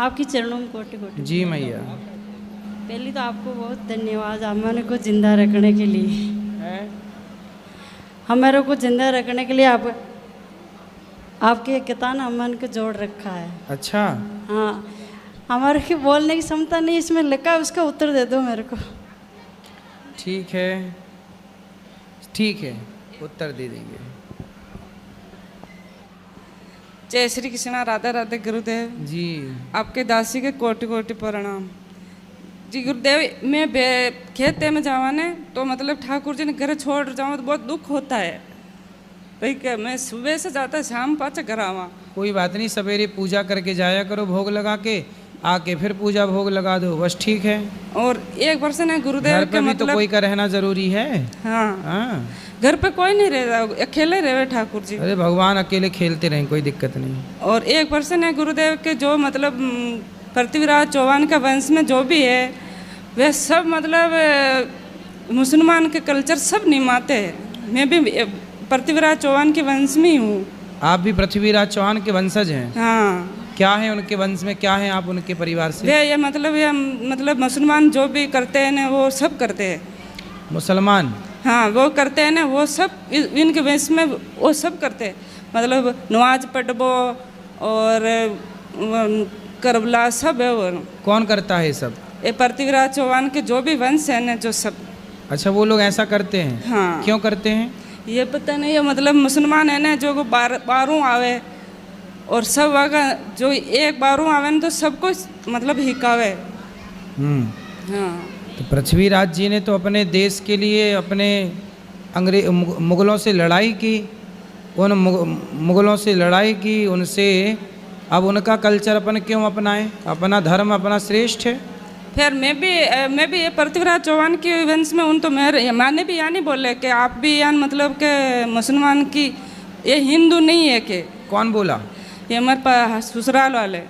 आपकी चरणों में कोटि कोटि जी मैया। पहले तो आपको बहुत धन्यवाद हमारे को जिंदा रखने के लिए। हमारे को जिंदा रखने के लिए आपके कितान अमन को जोड़ रखा है। अच्छा। हाँ, हमारे की बोलने की क्षमता नहीं इसमें लिखा है, उसका उत्तर दे दो मेरे को। ठीक है, ठीक है, उत्तर दे देंगे। जय श्री कृष्णा, राधा राधे गुरुदेव जी। आपके दासी के कोटि कोटि प्रणाम जी गुरुदेव। मैं खेत में जावाने तो मतलब ठाकुर जी ने घर छोड़ जाऊँ तो बहुत दुख होता है भाई। क्या मैं सुबह से जाता शाम पाचा घर आवा। कोई बात नहीं, सवेरे पूजा करके जाया करो, भोग लगा के आके फिर पूजा भोग लगा दो, बस ठीक है। और एक वर्ष है गुरुदेव घर के पे भी मतलब तो कोई का रहना जरूरी है। हाँ, हाँ, घर पे कोई नहीं रह रहा, अकेले रहे ठाकुर जी। अरे भगवान अकेले खेलते रहें, कोई दिक्कत नहीं। और एक पर्सन है गुरुदेव के जो मतलब पृथ्वीराज चौहान का वंश में जो भी है वे सब मतलब मुसलमान के कल्चर सब निभाते हैं। मैं भी पृथ्वीराज चौहान के वंश में ही हूँ। आप भी पृथ्वीराज चौहान के वंशज हैं? हाँ। क्या है उनके वंश में, क्या है आप उनके परिवार से? वे ये मतलब मुसलमान जो भी करते हैं ना वो सब करते हैं। मुसलमान? हाँ, वो करते हैं ना, वो सब इनके वंश में वो सब करते हैं। मतलब नमाज पढ़बो और करबला सब है। वो कौन करता है सब? ये पृथ्वीराज चौहान के जो भी वंश है ना जो सब। अच्छा, वो लोग ऐसा करते हैं? हाँ। क्यों करते हैं ये पता नहीं है। मतलब मुसलमान है ना जो बारों आवे और सब अगर जो एक बारों आवे ना तो सबको मतलब हिकावे। हाँ। तो पृथ्वीराज जी ने तो अपने देश के लिए अपने मुगलों से लड़ाई की, उन मुगलों से लड़ाई की उनसे। अब उनका कल्चर अपन क्यों अपनाएं? अपना धर्म अपना श्रेष्ठ है। फिर मैं भी ये पृथ्वीराज चौहान के वंश में हूँ तो मैंने भी यहाँ नहीं बोले कि आप भी यहाँ मतलब के मुसलमान की ये हिंदू नहीं है कि। कौन बोला? ये हमारे ससुराल वाले।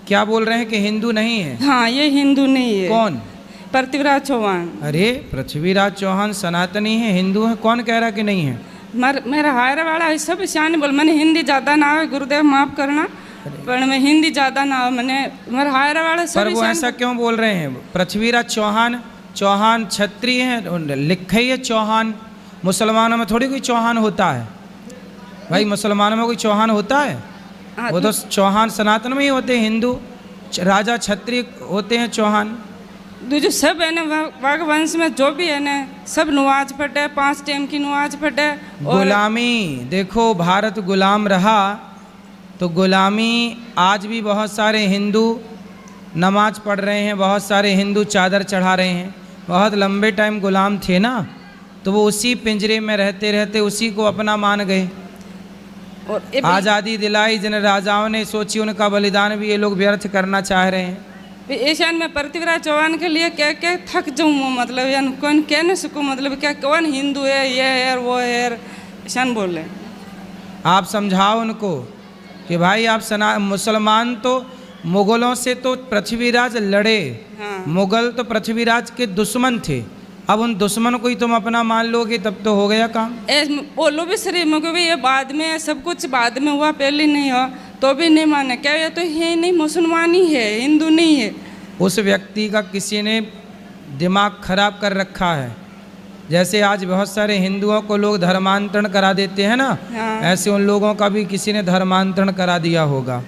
क्या बोल रहे हैं कि हिंदू नहीं है? हाँ, ये हिंदू नहीं है। कौन? पृथ्वीराज चौहान। अरे पृथ्वीराज चौहान सनातनी है, हिंदू है, कौन कह रहा कि नहीं है? मेरा हायर वाला है सब शान बोल। मैंने हिंदी ज़्यादा ना है गुरुदेव, माफ़ करना, पर मैं हिंदी ज़्यादा ना हो। मैंने मेरा हायर वाला सब। पर वो ऐसा क्यों बोल रहे हैं? पृथ्वीराज चौहान, चौहान क्षत्रिय हैं, लिखे ही है चौहान। मुसलमानों में थोड़ी कोई चौहान होता है भाई, मुसलमानों में कोई चौहान होता है? वो तो चौहान सनातन में ही होते हैं, हिंदू राजा क्षत्रिय होते हैं चौहान। जो सब है ना वाघ वंश में जो भी है ना सब नमाज पढ़े, 5 टाइम की नमाज पढ़े। गुलामी, देखो भारत गुलाम रहा तो गुलामी आज भी बहुत सारे हिंदू नमाज पढ़ रहे हैं, बहुत सारे हिंदू चादर चढ़ा रहे हैं। बहुत लंबे टाइम गुलाम थे ना, तो वो उसी पिंजरे में रहते रहते उसी को अपना मान गए। और आज़ादी दिलाई जिन राजाओं ने, सोची उनका बलिदान भी ये लोग व्यर्थ करना चाह रहे हैं। ईशान में पृथ्वीराज चौहान के लिए क्या क्या थक जाऊँ, मतलब यान कौन कह नहीं सकूँ, मतलब क्या कौन हिंदू है ये है वो है। ईशान बोले आप समझाओ उनको कि भाई आप मुसलमान तो मुगलों से तो पृथ्वीराज लड़े। हाँ। मुगल तो पृथ्वीराज के दुश्मन थे, अब उन दुश्मन को ही तुम अपना मान लोगे तब तो हो गया काम। बोलो भी सही, मुझे भी ये बाद में सब कुछ बाद में हुआ, पहले नहीं हुआ तो भी नहीं माने। क्या ये तो है नहीं, मुसलमान ही है, हिंदू नहीं है। उस व्यक्ति का किसी ने दिमाग खराब कर रखा है। जैसे आज बहुत सारे हिंदुओं को लोग धर्मांतरण करा देते हैं ना। हाँ। ऐसे उन लोगों का भी किसी ने धर्मांतरण करा दिया होगा,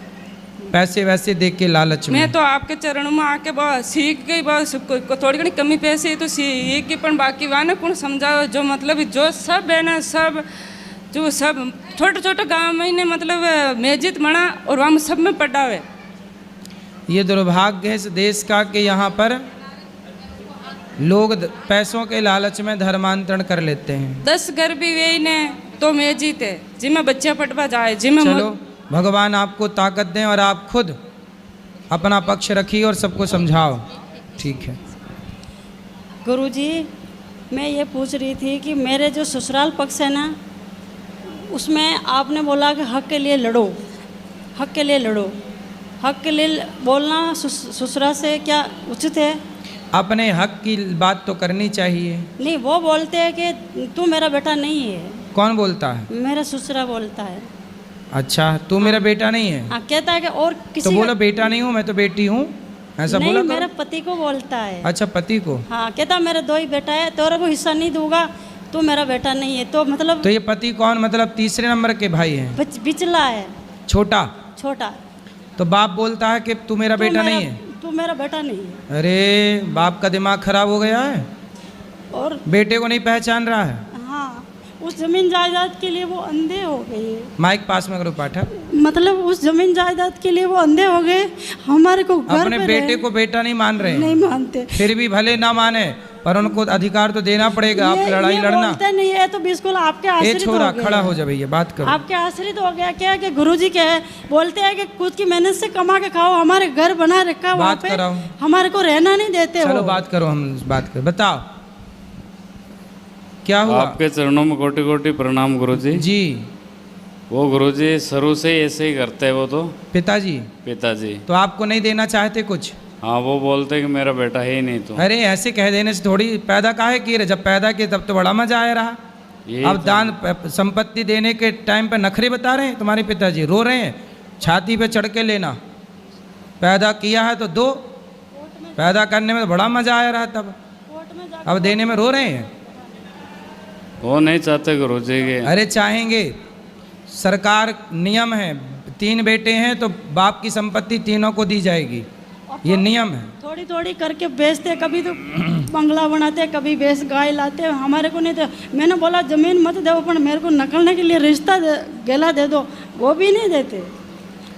पैसे वैसे देख के लालच में। मैं तो आपके चरणों में आके बहुत सीख गई, बहुत थोड़ी घनी कमी पैसे तो सीख गई, पर बाकी वाने कौन समझाओ जो मतलब जो सब है ना सब जो सब छोटे छोटे गाँव में ने मतलब मस्जिद बना और वहाँ सब में पढ़ावे। ये दुर्भाग्य है इस देश का कि यहाँ पर लोग पैसों के लालच में धर्मांतरण कर लेते हैं। 10 घर भी वही ने तो मस्जिद है जिसमें बच्चा पढ़वा जाए, जिसमें चलो भगवान आपको ताकत दें और आप खुद अपना पक्ष रखिए और सबको समझाओ। ठीक है गुरुजी, मैं ये पूछ रही थी कि मेरे जो ससुराल पक्ष है ना उसमें आपने बोला कि हक के लिए लड़ो, हक के लिए लड़ो। हक के लिए बोलना ससुराल से क्या उचित है? अपने हक की बात तो करनी चाहिए। नहीं, वो बोलते हैं कि तू मेरा बेटा नहीं है। कौन बोलता है? मेरा ससुरा बोलता है। अच्छा, तू मेरा बेटा नहीं है? हाँ, कहता है कि और तो किसी बोला बेटा नहीं हूँ, मैं तो बेटी हूँ, ऐसा नहीं, बोला मेरे करो। पति को बोलता है। अच्छा, पति को। हाँ, कहता मेरा 2 ही बेटा है, तेरे को हिस्सा नहीं दूंगा, तू मेरा बेटा नहीं है। तो मतलब तो ये पति कौन, मतलब तीसरे नंबर के भाई हैं? बिचला है, छोटा। छोटा। तो बाप बोलता है कि तू मेरा बेटा नहीं है। तू मेरा बेटा नहीं है। अरे बाप का दिमाग खराब हो गया है, और बेटे को नहीं पहचान रहा है। हाँ, उस जमीन जायदाद के लिए वो अंधे हो गए। माइक पास में करो पाठक। मतलब उस जमीन जायदाद के लिए वो अंधे हो गए। हमारे को घर अपने पे बेटे को बेटा नहीं मान रहे हैं। नहीं मानते। फिर भी भले ना माने, पर उनको अधिकार तो देना पड़ेगा। आप लड़ाई लड़ना। बोलते नहीं है तो बिल्कुल आपके आश्रित हो छोरा गए। खड़ा हो जा भैया, बात करो। आपके आश्रित हो गया क्या कि गुरुजी के है, बोलते हैं कि खुद की मेहनत से कमा के खाओ, हमारे घर बना रखा वहाँ बात पे, कराओ। हमारे को रहना नहीं देते। चलो वो बात करो, हम बात करो, बताओ क्या हुआ। आपके चरणों में कोटि कोटि प्रणाम गुरुजी। जी। वो गुरुजी शुरू से ही ऐसे ही करते हैं वो तो पिताजी। पिताजी। तो आपको नहीं देना चाहते कुछ? हाँ, वो बोलते हैं कि मेरा बेटा है ही नहीं। तो अरे ऐसे कह देने से थोड़ी, पैदा काहे किए रहे, जब पैदा किए तब तो बड़ा मजा आया रहा। यही अब तो- दान संपत्ति देने के टाइम पे नखरे बता रहे हैं तुम्हारे पिताजी, रो रहे हैं छाती पे चढ़ के लेना। पैदा किया है तो दो, पैदा करने में तो बड़ा मजा आया रहा तब, अब देने में रो रहे हैं। वो नहीं चाहते गुरुजी के। अरे चाहेंगे, सरकार नियम है, 3 बेटे हैं तो बाप की संपत्ति तीनों को दी जाएगी, ये नियम है। थोड़ी थोड़ी करके बेचते, कभी तो बंगला बनाते, कभी बेच गाय लाते, हमारे को नहीं दे। मैंने बोला जमीन मत दो, पर मेरे को नकलने के लिए रिश्ता गेला दे दो, वो भी नहीं देते।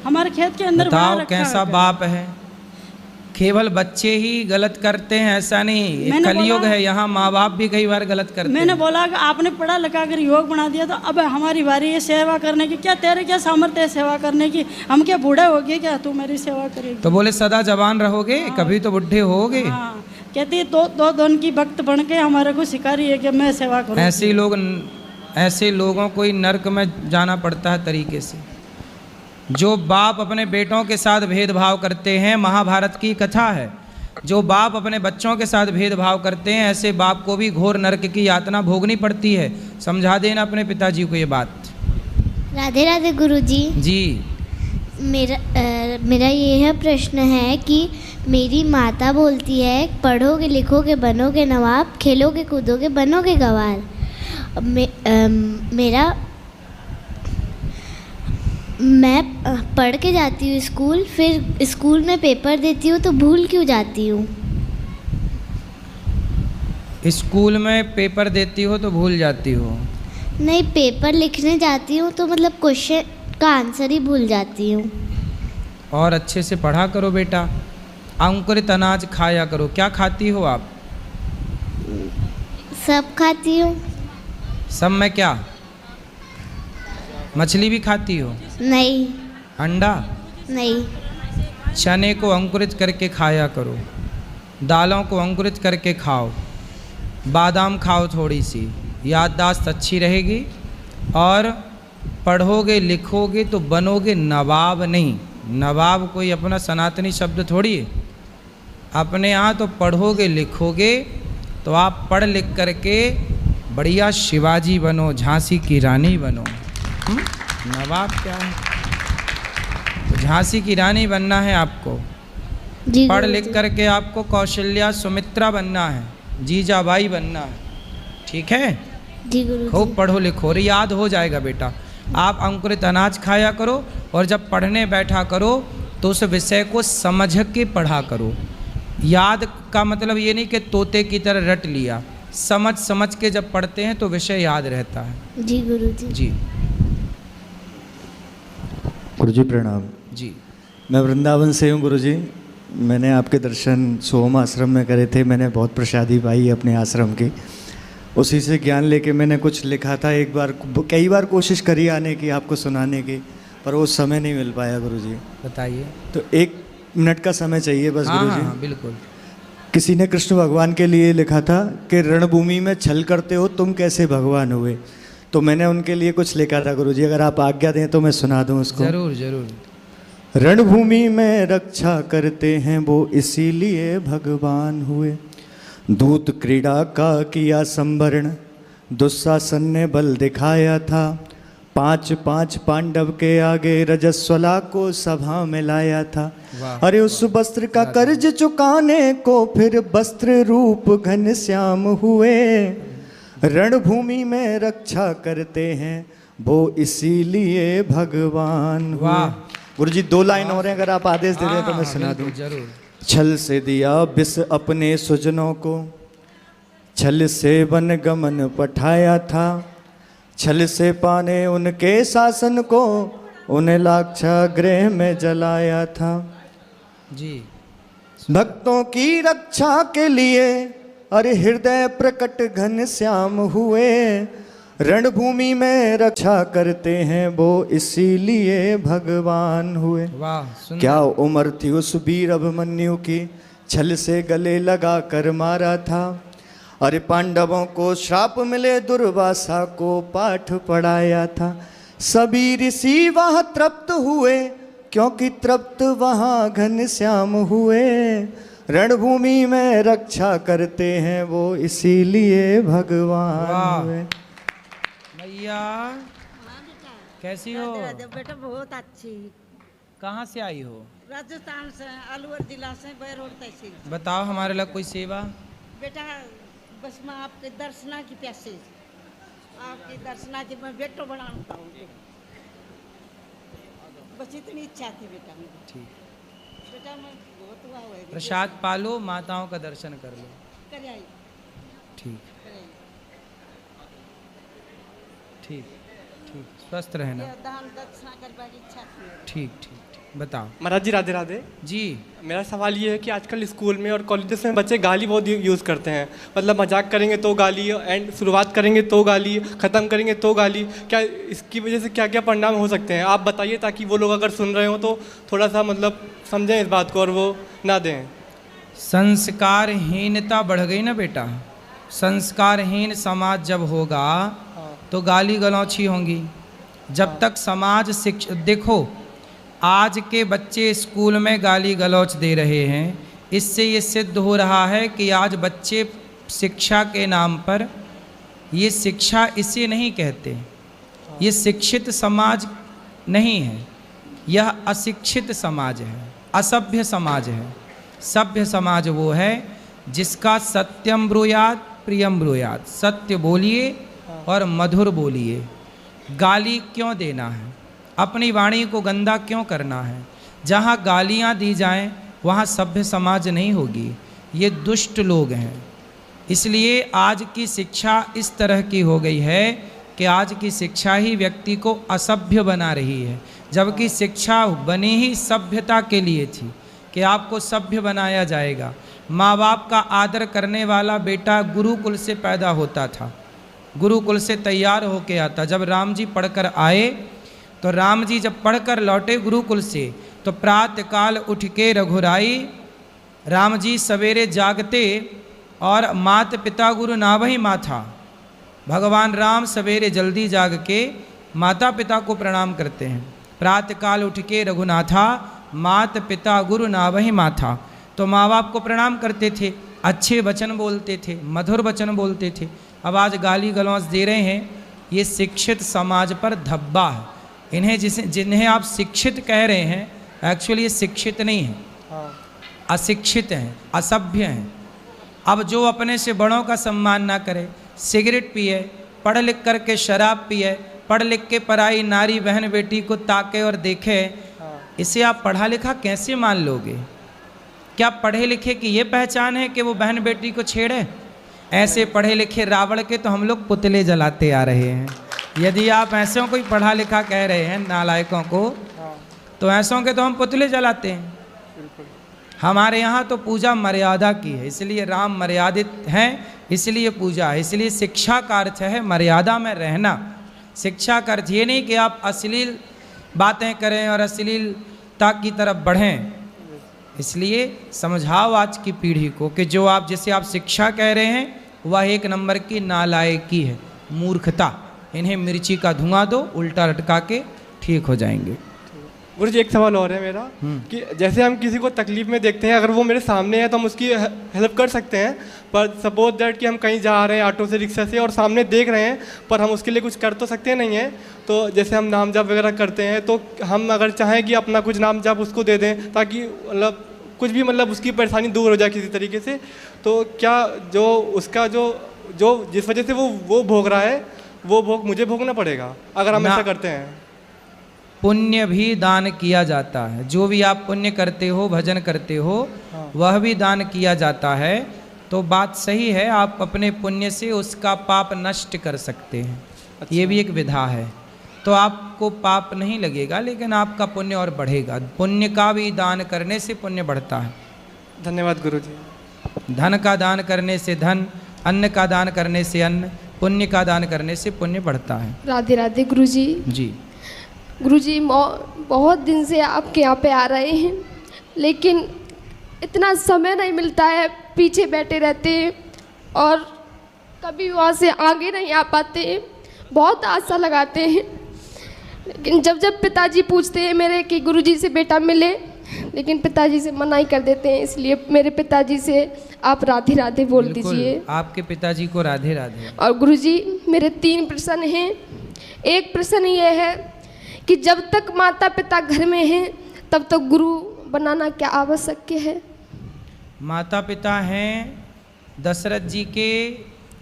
हमारे खेत के अंदर बना बताओ रखा कैसा है। बाप है। केवल बच्चे ही गलत करते हैं ऐसा नहीं, ये मैंने कलयुग बोला- है, यहाँ माँ बाप भी कई बार गलत करते मैंने हैं। बोला कि आपने पढ़ा लिखा कर योग बना दिया, तो अब हमारी बारी है सेवा करने की। क्या तेरे क्या सामर्थ्य है सेवा करने की? हम क्या बूढ़े हो गए क्या तू मेरी सेवा करेगी? तो बोले सदा जवान रहोगे, कभी तो बुढ़े होगे। हाँ, कहती दो दोन की भक्त बन के हमारे को सिखा रही है कि मैं सेवा करूँ। ऐसे लोगों को ही नर्क में जाना पड़ता है तरीके से। जो बाप अपने बेटों के साथ भेदभाव करते हैं, महाभारत की कथा है, जो बाप अपने बच्चों के साथ भेदभाव करते हैं, ऐसे बाप को भी घोर नरक की यातना भोगनी पड़ती है। समझा देना अपने पिताजी को ये बात। राधे राधे गुरुजी। जी। मेरा यह प्रश्न है कि मेरी माता बोलती है पढ़ोगे लिखोगे बनोगे नवाब, खेलोगे कूदोगे बनोगे गवार। मैं पढ़ के जाती हूँ स्कूल, फिर स्कूल में पेपर देती हूँ तो भूल क्यों जाती हूँ? स्कूल में पेपर देती हो तो भूल जाती हो? नहीं, पेपर लिखने जाती हूँ तो मतलब क्वेश्चन का आंसर ही भूल जाती हूँ। और अच्छे से पढ़ा करो बेटा, अंकुरित अनाज खाया करो। क्या खाती हो आप? सब खाती हूँ। सब में क्या? मछली भी खाती हो? नहीं। अंडा? नहीं। चने को अंकुरित करके खाया करो, दालों को अंकुरित करके खाओ, बादाम खाओ थोड़ी सी, याददाश्त अच्छी रहेगी। और पढ़ोगे लिखोगे तो बनोगे नवाब नहीं। नवाब कोई अपना सनातनी शब्द थोड़ी है। अपने यहाँ तो पढ़ोगे लिखोगे तो आप पढ़ लिख करके बढ़िया शिवाजी बनो, झांसी की रानी बनो। नवाब क्या है? तो झांसी की रानी बनना है आपको। जी पढ़ गुरुजी। लिख करके आपको कौशल्या सुमित्रा बनना है, जीजाबाई बनना है। ठीक है? जी गुरुजी। खूब पढ़ो लिखो और याद हो जाएगा बेटा। आप अंकुरित अनाज खाया करो और जब पढ़ने बैठा करो तो उस विषय को समझ के पढ़ा करो। याद का मतलब ये नहीं कि तोते की तरह रट लिया, समझ समझ के जब पढ़ते हैं तो विषय याद रहता है। जी गुरुजी। जी। गुरुजी प्रणाम। जी। मैं वृंदावन से हूँ गुरुजी। मैंने आपके दर्शन सोम आश्रम में करे थे, मैंने बहुत प्रसादी पाई अपने आश्रम की। उसी से ज्ञान लेके मैंने कुछ लिखा था। एक बार कई बार कोशिश करी आने की, आपको सुनाने की, पर वो समय नहीं मिल पाया गुरुजी। बताइए। तो 1 मिनट का समय चाहिए बस गुरुजी। हाँ, बिल्कुल। किसी ने कृष्ण भगवान के लिए लिखा था कि रणभूमि में छल करते हो तुम कैसे भगवान हुए। तो मैंने उनके लिए कुछ लिखा था गुरुजी, अगर आप आज्ञा दें तो मैं सुना दूं उसको। जरूर जरूर। रणभूमि में रक्षा करते हैं वो इसीलिए भगवान हुए। दूत क्रीड़ा का किया संवरण, दुशासन ने बल दिखाया था। पांच पांच पांडव के आगे रजस्वला को सभा में लाया था। वाह। अरे उस वस्त्र का कर्ज चुकाने को फिर वस्त्र रूप घनश्याम हुए। रणभूमि में रक्षा करते हैं वो इसीलिए भगवान हुए। वाह। गुरुजी 2 लाइन और हैं, अगर आप आदेश दे दें तो मैं सुना दूं। जरूर। छल से दिया विष अपने सुजनों को, छल से वन गमन पठाया था। छल से पाने उनके शासन को, उन्हें लाक्षागृह में जलाया था। जी। भक्तों की रक्षा के लिए अरे हृदय प्रकट घनश्याम हुए। रणभूमि में रक्षा करते हैं वो इसीलिए भगवान हुए। वाह सुंदर। क्या उम्र थी उस वीर अभिमन्यु की, छल से गले लगा कर मारा था। अरे पांडवों को श्राप मिले दुर्वासा को पाठ पढ़ाया था। सभी ऋषि वहाँ तृप्त हुए क्योंकि तृप्त वहाँ घनश्याम हुए। रणभूमि में रक्षा करते हैं वो इसीलिए भगवान वाह। हुए। भैया कैसी हो? बेटा बहुत अच्छी। कहाँ से आई हो? राजस्थान से, अलवर जिला से, बैरोड तहसील। बताओ हमारे लिए कोई सेवा। बेटा बस मैं आपके दर्शना की प्यासी, आपके दर्शना की मैं बेटो बनाना चाहूँगी, बस इतनी इच्छा थी बेटा मेरी। ठीक। बेटा मैं बहुत हुआ हुआ प्रसाद पालो, माताओं का दर्शन कर लो। कर आई, ठीक कर आई। ठीक ठीक। स्वस्थ रहना। ये दान दक्षिणा करने की इच्छा थी मेरी। ठीक ठीक ठीक। बताओ महाराज जी राधे राधे। जी। मेरा सवाल ये है कि आजकल स्कूल में और कॉलेजेस में बच्चे गाली बहुत यूज़ करते हैं। मतलब मजाक करेंगे तो गाली, एंड शुरुआत करेंगे तो गाली, ख़त्म करेंगे तो गाली। क्या इसकी वजह से क्या क्या परिणाम हो सकते हैं, आप बताइए, ताकि वो लोग अगर सुन रहे हो तो थोड़ा सा मतलब समझें इस बात को और वो ना दें। संस्कारहीनता बढ़ गई ना बेटा। संस्कारहीन समाज जब होगा तो गाली गलौची होंगी। जब तक समाज देखो आज के बच्चे स्कूल में गाली गलौच दे रहे हैं, इससे ये सिद्ध हो रहा है कि आज बच्चे शिक्षा के नाम पर, ये शिक्षा इसे नहीं कहते, ये शिक्षित समाज नहीं है, यह अशिक्षित समाज है, असभ्य समाज है। सभ्य समाज वो है जिसका सत्यम ब्रूयात प्रियम ब्रूयात, सत्य बोलिए और मधुर बोलिए। गाली क्यों देना है, अपनी वाणी को गंदा क्यों करना है। जहाँ गालियाँ दी जाएं वहाँ सभ्य समाज नहीं होगी, ये दुष्ट लोग हैं। इसलिए आज की शिक्षा इस तरह की हो गई है कि आज की शिक्षा ही व्यक्ति को असभ्य बना रही है, जबकि शिक्षा बनी ही सभ्यता के लिए थी कि आपको सभ्य बनाया जाएगा। माँ बाप का आदर करने वाला बेटा गुरुकुल से पैदा होता था, गुरुकुल से तैयार होके आता। जब राम जी पढ़कर आए तो राम जी जब पढ़कर लौटे गुरुकुल से तो प्रातःकाल उठ के रघुराई, राम जी सवेरे जागते और मात पिता गुरु नावहि माथा। भगवान राम सवेरे जल्दी जाग के माता पिता को प्रणाम करते हैं। प्रातःकाल उठ के रघुनाथा मात पिता गुरु नावहि माथा। तो माँ बाप को प्रणाम करते थे, अच्छे वचन बोलते थे, मधुर वचन बोलते थे। अब आज गाली गलौच दे रहे हैं, ये शिक्षित समाज पर धब्बा है। इन्हें जिन्हें आप शिक्षित कह रहे हैं एक्चुअली ये शिक्षित नहीं है, अशिक्षित हैं, असभ्य हैं। अब जो अपने से बड़ों का सम्मान ना करे, सिगरेट पिए, पढ़ लिख करके शराब पिए, पढ़ लिख के पराई नारी बहन बेटी को ताके और देखे, इसे आप पढ़ा लिखा कैसे मान लोगे? क्या पढ़े लिखे की ये पहचान है कि वो बहन बेटी को छेड़े? ऐसे पढ़े लिखे रावण के तो हम लोग पुतले जलाते आ रहे हैं। यदि आप ऐसों को ही पढ़ा लिखा कह रहे हैं, नालायकों को, तो ऐसों के तो हम पुतले जलाते हैं। हमारे यहाँ तो पूजा मर्यादा की है, इसलिए राम मर्यादित हैं, इसलिए पूजा है। इसलिए शिक्षा का अर्थ है मर्यादा में रहना। शिक्षा का अर्थ ये नहीं कि आप अश्लील बातें करें और अश्लीलता की तरफ बढ़ें। इसलिए समझाओ आज की पीढ़ी को कि जो आप जिसे आप शिक्षा कह रहे हैं वह एक नंबर की नालायकी है, मूर्खता। इन्हें मिर्ची का धुआं दो, उल्टा लटका के ठीक हो जाएंगे। गुरु जी एक सवाल और है मेरा कि जैसे हम किसी को तकलीफ में देखते हैं, अगर वो मेरे सामने है तो हम उसकी हेल्प कर सकते हैं, पर सपोज दैट कि हम कहीं जा रहे हैं ऑटो से, रिक्शा से, और सामने देख रहे हैं पर हम उसके लिए कुछ कर तो सकते नहीं हैं। तो जैसे हम नाम जाप वगैरह करते हैं, तो हम अगर चाहें कि अपना कुछ नाम जाप उसको दे दें ताकि मतलब कुछ भी मतलब उसकी परेशानी दूर हो जाए किसी तरीके से, तो क्या जो उसका जो जिस वजह से वो भोग रहा है वो भोग मुझे भोगना पड़ेगा अगर हम ऐसा करते हैं? पुण्य भी दान किया जाता है। जो भी आप पुण्य करते हो, भजन करते हो, वह भी दान किया जाता है। तो बात सही है, आप अपने पुण्य से उसका पाप नष्ट कर सकते हैं। अच्छा। ये भी एक विधा है। तो आपको पाप नहीं लगेगा, लेकिन आपका पुण्य और बढ़ेगा। पुण्य का भी दान करने से पुण्य बढ़ता है। धन्यवाद गुरु जी। धन का दान करने से धन, अन्न का दान करने से अन्न, पुण्य का दान करने से पुण्य बढ़ता है। राधे राधे गुरुजी। जी गुरुजी, बहुत दिन से आपके यहाँ पे आ रहे हैं, लेकिन इतना समय नहीं मिलता है, पीछे बैठे रहते हैं और कभी वहाँ से आगे नहीं आ पाते हैं। बहुत आशा लगाते हैं, लेकिन जब जब पिताजी पूछते हैं मेरे कि गुरुजी से बेटा मिले, लेकिन पिताजी से मना ही कर देते हैं। इसलिए मेरे पिताजी से आप राधे राधे बोल दीजिए। आपके पिताजी को राधे राधे। और गुरुजी, मेरे 3 प्रश्न हैं। एक प्रश्न ये है कि जब तक माता पिता घर में हैं तब तक गुरु बनाना क्या आवश्यक है? माता पिता हैं दशरथ जी के,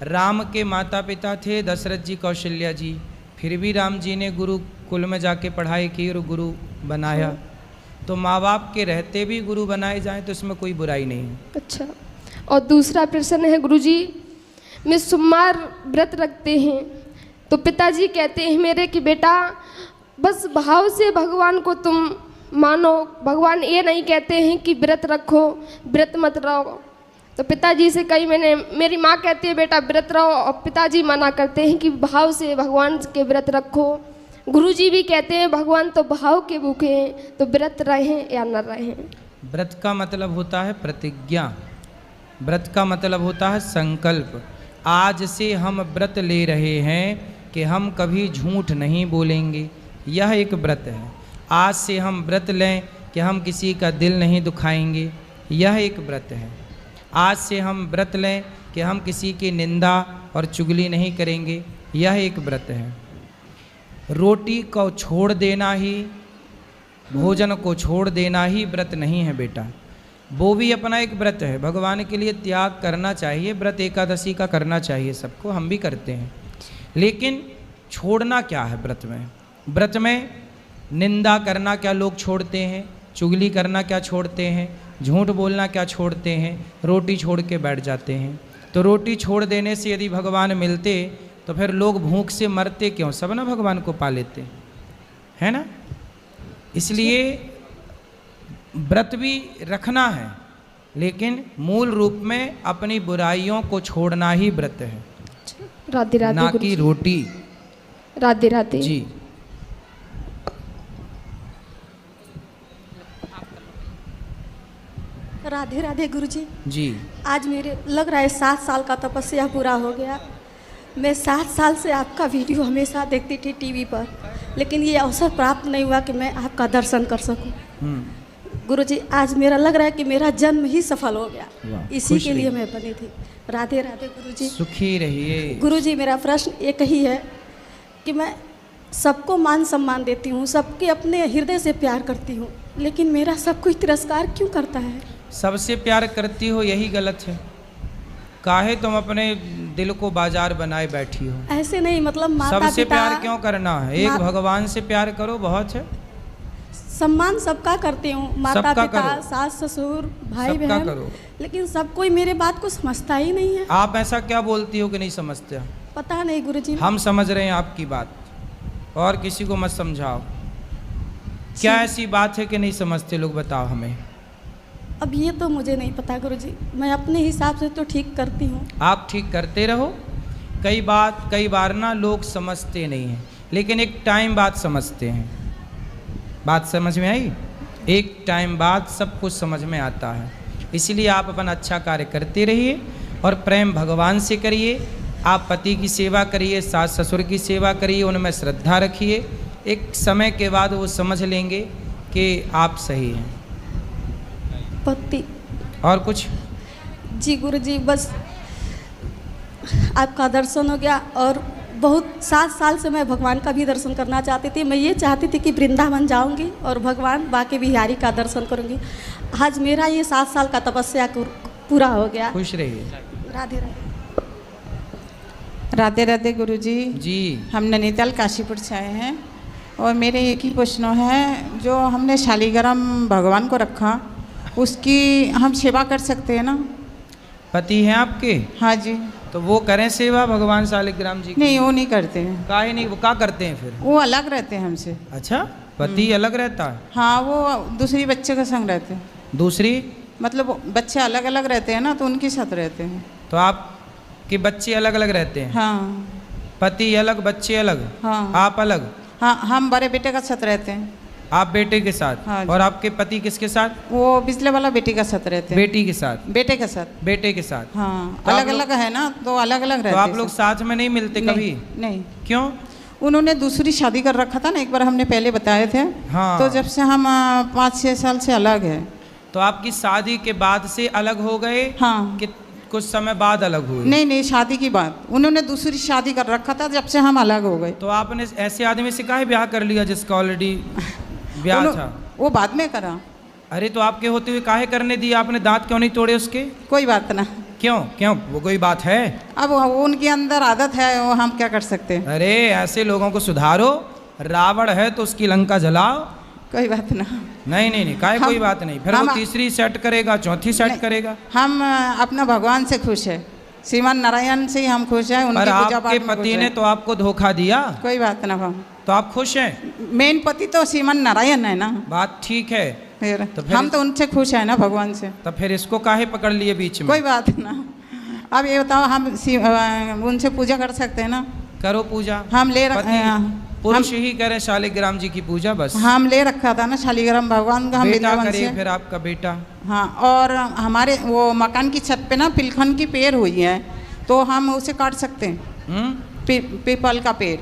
राम के माता पिता थे दशरथ जी, कौशल्या जी। फिर भी राम जी ने गुरुकुल में जाके पढ़ाई की और गुरु बनाया। तो माँ बाप के रहते भी गुरु बनाए जाएं तो इसमें कोई बुराई नहीं है। अच्छा। और दूसरा प्रश्न है गुरुजी, मैं सोमवार व्रत रखते हैं तो पिताजी कहते हैं मेरे कि बेटा बस भाव से भगवान को तुम मानो, भगवान ये नहीं कहते हैं कि व्रत रखो, व्रत मत रहो। तो पिताजी से कई मैंने, मेरी माँ कहती है बेटा व्रत रहो, और पिताजी मना करते हैं कि भाव से भगवान के व्रत रखो। गुरुजी भी कहते हैं भगवान तो भाव के भूखे हैं, तो व्रत रहें या न रहें। व्रत का मतलब होता है प्रतिज्ञा, व्रत का मतलब होता है संकल्प। आज से हम व्रत ले रहे हैं कि हम कभी झूठ नहीं बोलेंगे, यह एक व्रत है। आज से हम व्रत लें कि हम किसी का दिल नहीं दुखाएंगे, यह एक व्रत है। आज से हम व्रत लें कि हम किसी की निंदा और चुगली नहीं करेंगे, यह एक व्रत है। रोटी को छोड़ देना ही, भोजन को छोड़ देना ही व्रत नहीं है बेटा, वो भी अपना एक व्रत है। भगवान के लिए त्याग करना चाहिए, व्रत एकादशी का करना चाहिए सबको, हम भी करते हैं। लेकिन छोड़ना क्या है व्रत में? व्रत में निंदा करना क्या लोग छोड़ते हैं, चुगली करना क्या छोड़ते हैं, झूठ बोलना क्या छोड़ते हैं, रोटी छोड़ के बैठ जाते हैं। तो रोटी छोड़ देने से यदि भगवान मिलते तो फिर लोग भूख से मरते क्यों? सब ना भगवान को पा लेते, है ना। इसलिए व्रत भी रखना है, लेकिन मूल रूप में अपनी बुराइयों को छोड़ना ही व्रत है। राधे राधे ना कि रोटी। राधे राधे जी। राधे राधे गुरुजी। जी। आज मेरे लग रहा है 7 साल का तपस्या पूरा हो गया। मैं 7 साल से आपका वीडियो हमेशा देखती थी टीवी पर, लेकिन ये अवसर प्राप्त नहीं हुआ कि मैं आपका दर्शन कर सकूं। गुरुजी, आज मेरा लग रहा है कि मेरा जन्म ही सफल हो गया, इसी के लिए मैं बनी थी। राधे राधे गुरुजी। सुखी रहिए। गुरुजी, मेरा प्रश्न एक ही है कि मैं सबको मान सम्मान देती हूँ, सबके अपने हृदय से प्यार करती हूँ, लेकिन मेरा सब कुछ तिरस्कार क्यों करता है? सबसे प्यार करती हो यही गलत है। काहे तुम अपने दिल को बाजार बनाए बैठी हो? ऐसे नहीं, मतलब माता सबसे पिता, प्यार क्यों करना है? एक भगवान से प्यार करो, बहुत है। सम्मान सबका करती हूँ, माता पिता, सास ससुर, भाई बहन, करो। लेकिन सब कोई मेरे बात को समझता ही नहीं है। आप ऐसा क्या बोलती हो कि नहीं समझते? पता नहीं गुरुजी। हम समझ रहे हैं आपकी बात, और किसी को मत समझाओ। क्या ऐसी बात है कि नहीं समझते लोग, बताओ हमें। अब ये तो मुझे नहीं पता गुरुजी, मैं अपने हिसाब से तो ठीक करती हूँ। आप ठीक करते रहो। कई बार ना लोग समझते नहीं हैं, लेकिन एक टाइम बाद समझते हैं। बात समझ में आई? एक टाइम बाद सब कुछ समझ में आता है। इसलिए आप अपना अच्छा कार्य करते रहिए और प्रेम भगवान से करिए। आप पति की सेवा करिए, सास ससुर की सेवा करिए, उनमें श्रद्धा रखिए। एक समय के बाद वो समझ लेंगे कि आप सही हैं? पति। और कुछ? जी गुरुजी, बस आपका दर्शन हो गया और बहुत 7 साल से मैं भगवान का भी दर्शन करना चाहती थी। मैं ये चाहती थी कि वृंदावन जाऊंगी और भगवान बाके बिहारी का दर्शन करूंगी। आज मेरा ये 7 साल का तपस्या पूरा हो गया। खुश रहिए। राधे राधे। राधे राधे गुरुजी। जी। हम नैनीताल काशीपुर से आए हैं और मेरे एक ही प्रश्न है, जो हमने शालिग्राम भगवान को रखा उसकी हम सेवा कर सकते हैं ना? पति हैं आपके? हाँ जी। तो वो करें सेवा भगवान शालिग्राम जी की? नहीं, वो नहीं करते हैं। काहे नहीं? वो क्या करते हैं फिर? वो अलग रहते हैं हमसे। अच्छा, पति अलग रहता है? हाँ, वो दूसरी बच्चे के संग रहते हैं। दूसरी मतलब बच्चे अलग अलग रहते हैं ना, तो उनके साथ रहते हैं। तो आपके बच्चे अलग अलग रहते हैं? हाँ। पति अलग, बच्चे अलग? हाँ। आप अलग? हाँ, हम बड़े बेटे का साथ रहते हैं। आप बेटे के साथ? हाँ जी। और आपके पति किसके साथ? वो पिछले वाला बेटी का साथ रहते हैं। बेटी के साथ? बेटे के साथ। बेटे के साथ। हाँ, तो अलग अलग है ना, तो अलग अलग रहते तो हैं। आप लोग साथ में नहीं मिलते कभी? नहीं। क्यों? उन्होंने दूसरी शादी कर रखा था ना, एक बार हमने पहले बताए थे। हाँ। तो जब से हम 5-6 साल से अलग है। तो आपकी शादी के बाद से अलग हो गए? हाँ। कि कुछ समय बाद अलग हुए? नहीं नहीं, शादी की बात। उन्होंने दूसरी शादी कर रखा था, जब से हम अलग हो गए। तो आपने ऐसे आदमी से काहे ब्याह कर लिया जिसका ऑलरेडी ब्याह था? वो बाद में करा। अरे तो आपके होते हुए काहे करने दिया आपने? दांत क्यों नहीं तोड़े उसके? कोई बात ना। क्यों क्यों? वो कोई बात है? अब वो उनके अंदर आदत है, वो हम क्या कर सकते हैं। अरे ऐसे लोगों को सुधारो। रावण है तो उसकी लंका जलाओ। कोई बात ना। नहीं नहीं नहीं, काहे कोई बात नहीं। फिर वो तीसरी सेट करेगा, चौथी सेट करेगा। हम अपना भगवान से खुश है, श्रीमान नारायण से ही हम खुश हैं। पर आपके पति ने तो आपको धोखा दिया। कोई बात ना। हम तो आप खुश हैं? मेन पति तो श्रीमान नारायण है ना। बात ठीक है। फिर तो फिर हम तो उनसे खुश है ना, भगवान से। तो फिर इसको काहे पकड़ लिए बीच में? कोई बात ना। अब ये बताओ, हम उनसे पूजा कर सकते हैं ना? करो पूजा। हम ले पुरुष ही करें शालिग्राम जी की पूजा बस। हम ले रखा था ना शालिग्राम भगवान का। हम बेटा करिए फिर आपका बेटा। हाँ, और हमारे वो मकान की छत पे ना पिलखन की पेड़ हुई है, तो हम उसे काट सकते हैं। पीपल का पेड़।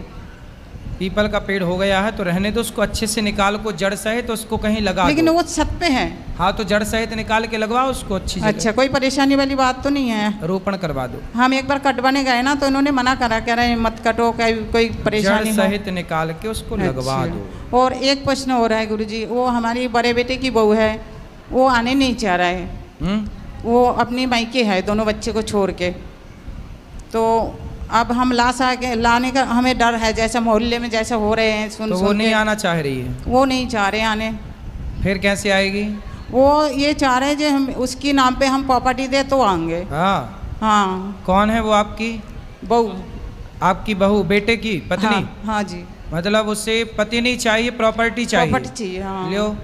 पीपल का पेड़ हो गया है तो रहने दो उसको, अच्छे से निकाल को जड़ सहित उसको कहीं लगा। लेकिन वो छत पे है। हाँ, तो जड़ सहित निकाल के लगवाओ उसको अच्छी जगह। अच्छा, कोई परेशानी वाली बात तो नहीं है? रोपण करवा दो। हम एक बार कटवाने गए ना, तो इन्होंने मना करा, कह रहे मत कटो, कोई परेशानी जड़ सहित निकाल के उसको लगवा दो। और एक प्रश्न हो रहा है गुरुजी, वो हमारी बड़े बेटे की बहू है, वो आने नहीं चाह रहा है। वो अपनी मायके है, दोनों बच्चे को छोड़ के। तो अब हम लाने का हमें डर है, जैसा मोहल्ले में जैसा हो रहे हैं सुन। तो वो नहीं आना चाह रही है? वो नहीं चाह रहे आने। फिर कैसे आएगी? वो ये चाह रहे हैं जो हम उसकी नाम पे हम प्रॉपर्टी दे तो आएंगे। हाँ हाँ। कौन है वो? आपकी बहू। आपकी बहू, बेटे की पत्नी? हाँ, हाँ जी। मतलब उसे पति नहीं चाहिए, प्रॉपर्टी चाहिए? प्रॉपर्टी चाहिए। हाँ। लो,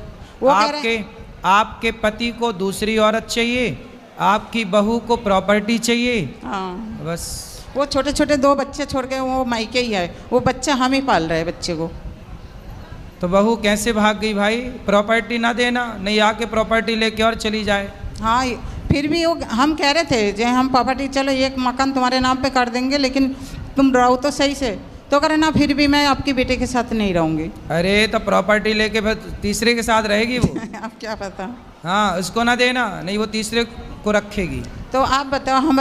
आपके पति को दूसरी औरत चाहिए, आपकी बहू को प्रॉपर्टी चाहिए। हाँ बस। वो छोटे छोटे 2 बच्चे छोड़ के वो मायके ही है, वो बच्चा हम ही पाल रहे हैं बच्चे को। तो बहू कैसे भाग गई भाई? प्रॉपर्टी ना देना, नहीं आके प्रॉपर्टी लेके और चली जाए। हाँ, फिर भी वो हम कह रहे थे जो हम प्रॉपर्टी चलो एक मकान तुम्हारे नाम पे कर देंगे, लेकिन तुम रहो तो सही से। तो करे ना, फिर भी मैं आपके बेटे के साथ नहीं रहूँगी। अरे तो प्रॉपर्टी लेके फिर तीसरे के साथ रहेगी वो। अब क्या पता। हाँ, उसको ना देना, नहीं वो तीसरे को रखेगी। तो आप बताओ, हम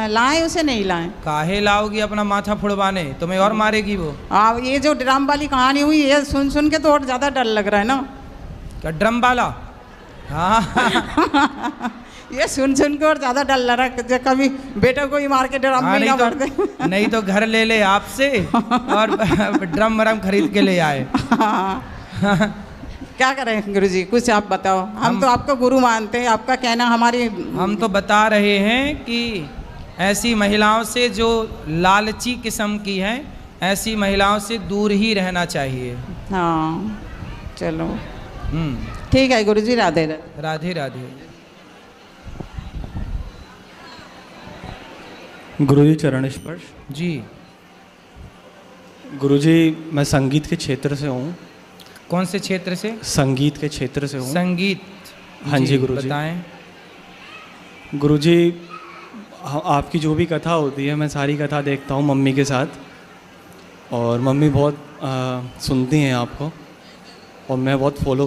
लाएं उसे नहीं लाएं? काहे लाओगी अपना माथा फुड़वाने? तुम्हें और मारेगी वो। हाँ, ये जो ड्राम वाली कहानी हुई है सुन सुन के तो और ज़्यादा डर लग रहा है ना। क्या ड्रम वाला? हाँ ये सुन सुन के और ज़्यादा डर लग रहा है, कभी बेटा को ही मार के ड्रम में ना भर दे। नहीं तो घर ले ले आपसे और ड्रम वरम खरीद के ले आए। क्या करें गुरुजी, कुछ आप बताओ। हम तो आपको गुरु मानते हैं, आपका कहना हमारी। हम तो बता रहे हैं कि ऐसी महिलाओं से जो लालची किस्म की हैं, ऐसी महिलाओं से दूर ही रहना चाहिए। हाँ चलो ठीक है गुरुजी, राधे राधे। राधे राधे। गुरुजी चरण स्पर्श। जी गुरुजी, मैं संगीत के क्षेत्र से हूँ। कौन से क्षेत्र से? संगीत के क्षेत्र से हूँ। संगीत? हाँ जी गुरुजी। बताएं। गुरुजी, आपकी जो भी कथा होती है मैं सारी कथा देखता हूँ मम्मी के साथ, और मम्मी बहुत सुनती हैं आपको, और मैं बहुत फॉलो करता